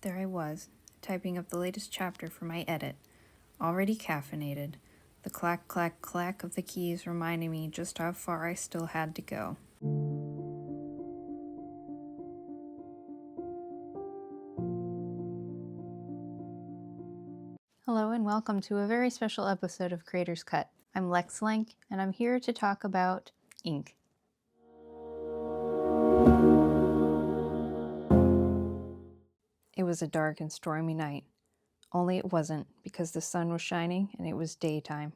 There I was, typing up the latest chapter for my edit, already caffeinated, the clack, clack, clack of the keys reminding me just how far I still had to go. Hello and welcome to a very special episode of Creator's Cut. I'm Lex Lenk, and I'm here to talk about ink. It was a dark and stormy night. Only it wasn't, because the sun was shining and it was daytime.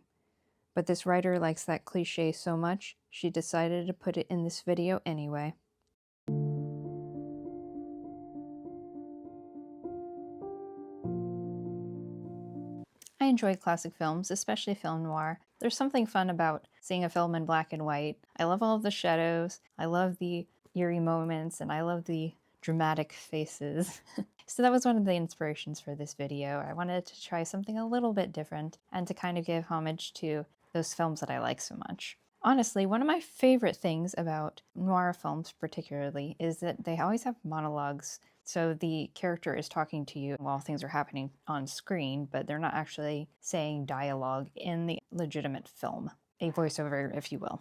But this writer likes that cliche so much, she decided to put it in this video anyway. I enjoy classic films, especially film noir. There's something fun about seeing a film in black and white. I love all of the shadows, I love the eerie moments, and I love the dramatic faces. So that was one of the inspirations for this video. I wanted to try something a little bit different and to kind of give homage to those films that I like so much. Honestly, one of my favorite things about noir films particularly is that they always have monologues. So the character is talking to you while things are happening on screen, but they're not actually saying dialogue in the legitimate film. A voiceover, if you will.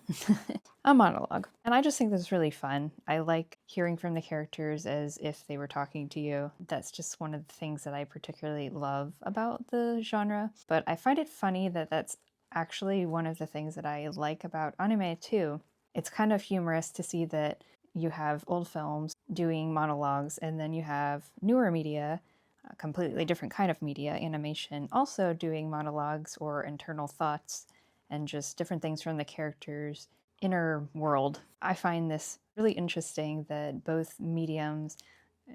A monologue. And I just think this is really fun. I like hearing from the characters as if they were talking to you. That's just one of the things that I particularly love about the genre. But I find it funny that that's actually one of the things that I like about anime too. It's kind of humorous to see that you have old films doing monologues, and then you have newer media, a completely different kind of media, animation, also doing monologues or internal thoughts and just different things from the characters' inner world. I find this really interesting that both mediums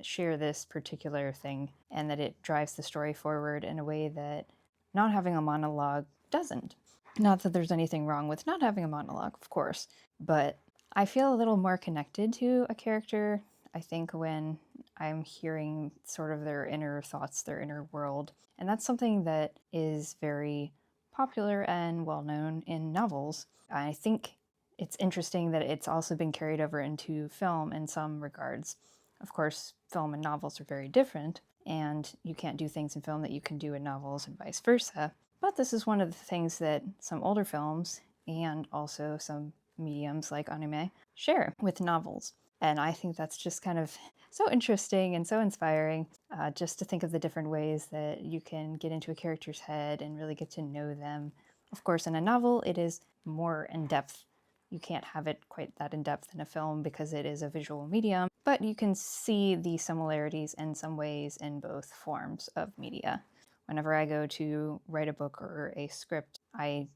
share this particular thing and that it drives the story forward in a way that not having a monologue doesn't. Not that there's anything wrong with not having a monologue, of course, but I feel a little more connected to a character, I think, when I'm hearing sort of their inner thoughts, their inner world. And that's something that is very popular and well known in novels. I think it's interesting that it's also been carried over into film in some regards. Of course, film and novels are very different, and you can't do things in film that you can do in novels and vice versa. But this is one of the things that some older films and also some mediums like anime share with novels. And I think that's just kind of so interesting and so inspiring, just to think of the different ways that you can get into a character's head and really get to know them. Of course, in a novel, it is more in-depth. You can't have it quite that in-depth in a film because it is a visual medium, but you can see the similarities in some ways in both forms of media. Whenever I go to write a book or a script, I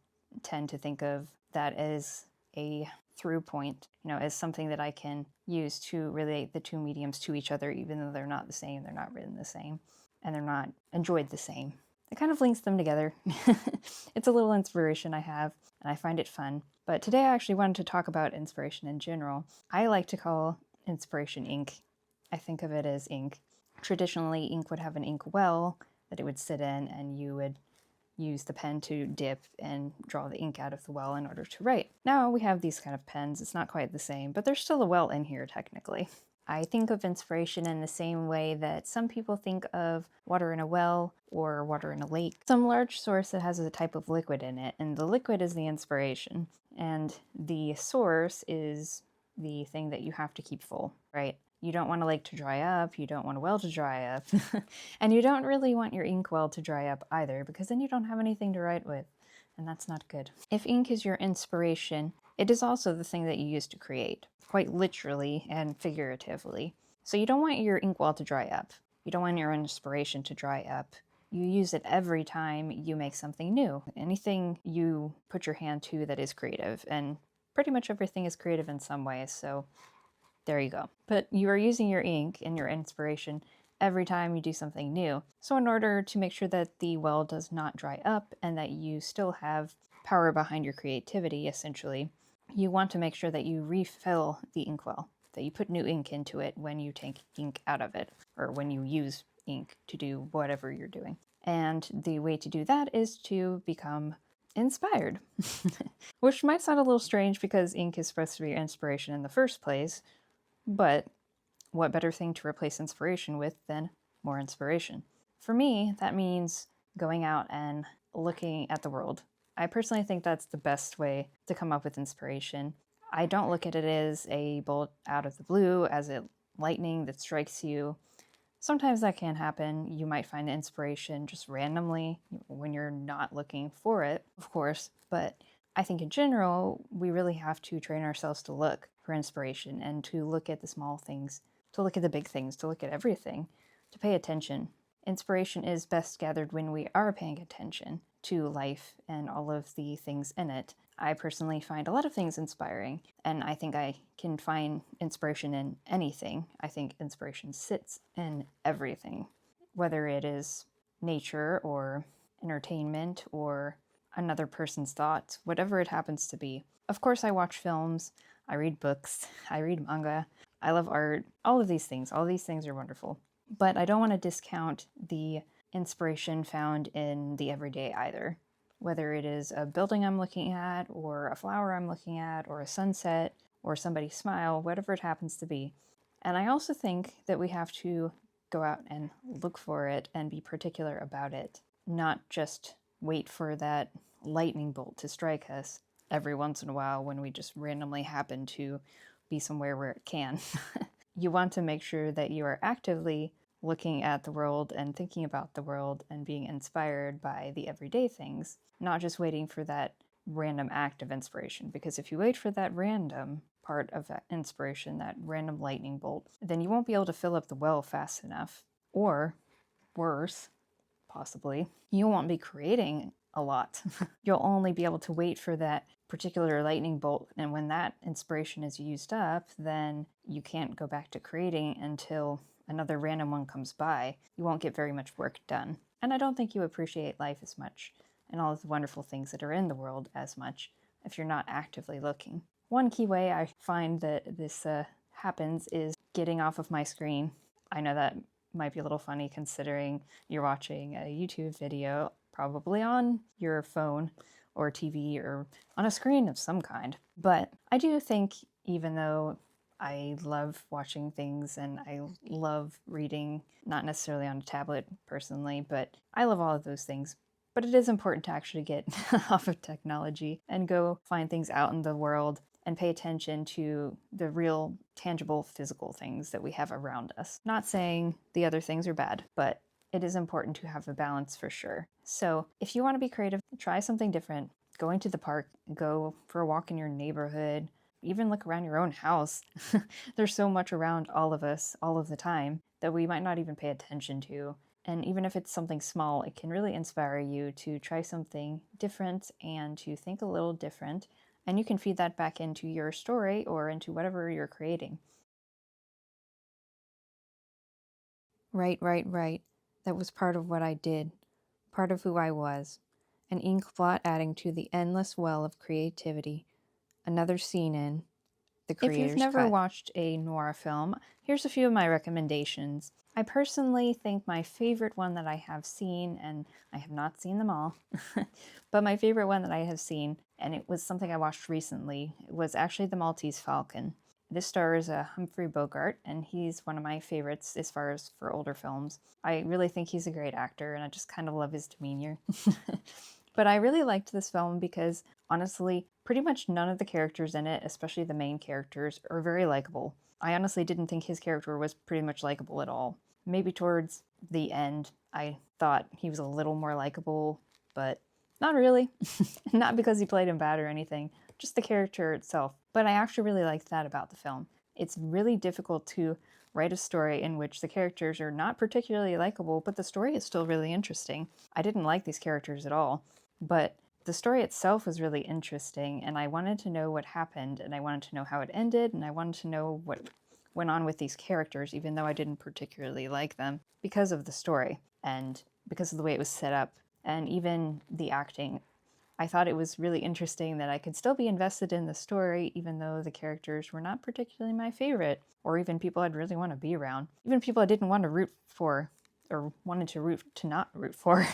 tend to think of that as a through point, as something that I can use to relate the two mediums to each other, even though they're not the same, they're not written the same, and they're not enjoyed the same. It kind of links them together. It's a little inspiration I have, and I find it fun. But today I actually wanted to talk about inspiration in general. I like to call inspiration ink. I think of it as ink. Traditionally, ink would have an ink well that it would sit in, and you would use the pen to dip and draw the ink out of the well in order to write. Now we have these kind of pens. It's not quite the same, but there's still a well in here technically. I think of inspiration in the same way that some people think of water in a well or water in a lake. Some large source that has a type of liquid in it, and the liquid is the inspiration, and the source is the thing that you have to keep full, right? You don't want a lake to dry up, you don't want a well to dry up, and you don't really want your inkwell to dry up either, because then you don't have anything to write with, and that's not good. If ink is your inspiration, it is also the thing that you use to create, quite literally and figuratively. So you don't want your inkwell to dry up. You don't want your inspiration to dry up. You use it every time you make something new. Anything you put your hand to that is creative, and pretty much everything is creative in some way, so there you go. But you are using your ink and your inspiration every time you do something new. So in order to make sure that the well does not dry up and that you still have power behind your creativity, essentially, you want to make sure that you refill the inkwell, that you put new ink into it when you take ink out of it, or when you use ink to do whatever you're doing. And the way to do that is to become inspired. Which might sound a little strange because ink is supposed to be inspiration in the first place, but what better thing to replace inspiration with than more inspiration. For me, that means going out and looking at the world. I personally think that's the best way to come up with inspiration. I don't look at it as a bolt out of the blue, as a lightning that strikes you. Sometimes that can happen. You might find the inspiration just randomly when you're not looking for it, of course. But I think in general, we really have to train ourselves to look for inspiration and to look at the small things, to look at the big things, to look at everything, to pay attention. Inspiration is best gathered when we are paying attention to life and all of the things in it. I personally find a lot of things inspiring, and I think I can find inspiration in anything. I think inspiration sits in everything, whether it is nature or entertainment or another person's thoughts, whatever it happens to be. Of course, I watch films, I read books, I read manga, I love art, all of these things. All these things are wonderful. But I don't want to discount the inspiration found in the everyday either. Whether it is a building I'm looking at, or a flower I'm looking at, or a sunset, or somebody's smile, whatever it happens to be. And I also think that we have to go out and look for it and be particular about it, not just wait for that lightning bolt to strike us every once in a while when we just randomly happen to be somewhere where it can. You want to make sure that you are actively looking at the world and thinking about the world and being inspired by the everyday things, not just waiting for that random act of inspiration. Because if you wait for that random part of that inspiration, that random lightning bolt, then you won't be able to fill up the well fast enough. Or worse, possibly, you won't be creating a lot. You'll only be able to wait for that particular lightning bolt, and when that inspiration is used up, then you can't go back to creating until another random one comes by. You won't get very much work done. And I don't think you appreciate life as much and all of the wonderful things that are in the world as much if you're not actively looking. One key way I find that this happens is getting off of my screen. I know that might be a little funny considering you're watching a YouTube video, probably on your phone or TV or on a screen of some kind. But I do think, even though I love watching things and I love reading, not necessarily on a tablet personally, but I love all of those things. But it is important to actually get off of technology and go find things out in the world and pay attention to the real, tangible, physical things that we have around us. Not saying the other things are bad, but it is important to have a balance for sure. So if you want to be creative, try something different. Going to the park, go for a walk in your neighborhood, even look around your own house. There's so much around all of us all of the time that we might not even pay attention to. And even if it's something small, it can really inspire you to try something different and to think a little different. And you can feed that back into your story or into whatever you're creating. Right. That was part of what I did, part of who I was. An ink blot adding to the endless well of creativity. Another scene in The Creator's Cut. If you've never watched a noir film, here's a few of my recommendations. I personally think my favorite one that I have seen, and I have not seen them all, but my favorite one that I have seen, and it was something I watched recently, was actually The Maltese Falcon. This stars Humphrey Bogart, and he's one of my favorites as far as for older films. I really think he's a great actor, and I just kind of love his demeanor. But I really liked this film because, honestly, pretty much none of the characters in it, especially the main characters, are very likable. I honestly didn't think his character was pretty much likable at all. Maybe towards the end, I thought he was a little more likable, but not really. Not because he played him bad or anything, just the character itself. But I actually really liked that about the film. It's really difficult to write a story in which the characters are not particularly likable, but the story is still really interesting. I didn't like these characters at all, but the story itself was really interesting, and I wanted to know what happened, and I wanted to know how it ended, and I wanted to know what went on with these characters, even though I didn't particularly like them, because of the story, and because of the way it was set up, and even the acting. I thought it was really interesting that I could still be invested in the story, even though the characters were not particularly my favorite, or even people I'd really want to be around. Even people I didn't want to root for, or wanted to not root for.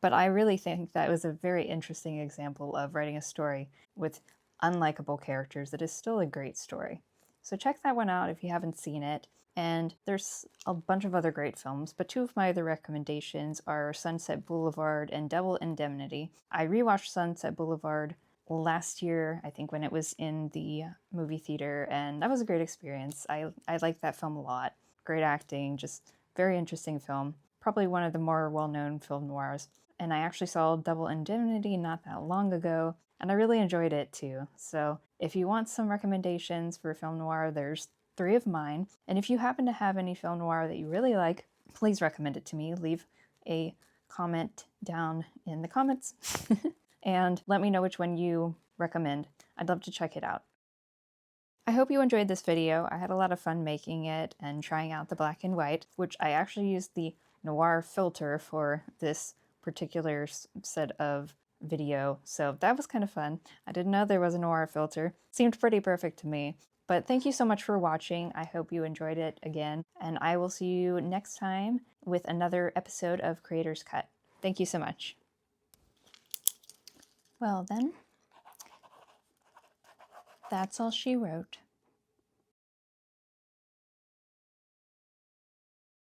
But I really think that was a very interesting example of writing a story with unlikable characters that is still a great story. So check that one out if you haven't seen it. And there's a bunch of other great films, but two of my other recommendations are Sunset Boulevard and Double Indemnity. I rewatched Sunset Boulevard last year, I think when it was in the movie theater, and that was a great experience. I liked that film a lot. Great acting, just very interesting film. Probably one of the more well-known film noirs. And I actually saw Double Indemnity not that long ago, and I really enjoyed it too. So if you want some recommendations for film noir, there's 3 of mine. And if you happen to have any film noir that you really like, please recommend it to me. Leave a comment down in the comments and let me know which one you recommend. I'd love to check it out. I hope you enjoyed this video. I had a lot of fun making it and trying out the black and white, which I actually used the noir filter for this particular set of video, so that was kind of fun. I didn't know there was a noir filter. Seemed pretty perfect to me. But thank you so much for watching. I hope you enjoyed it again, and I will see you next time with another episode of Creator's Cut. Thank you so much. Well then, that's all she wrote.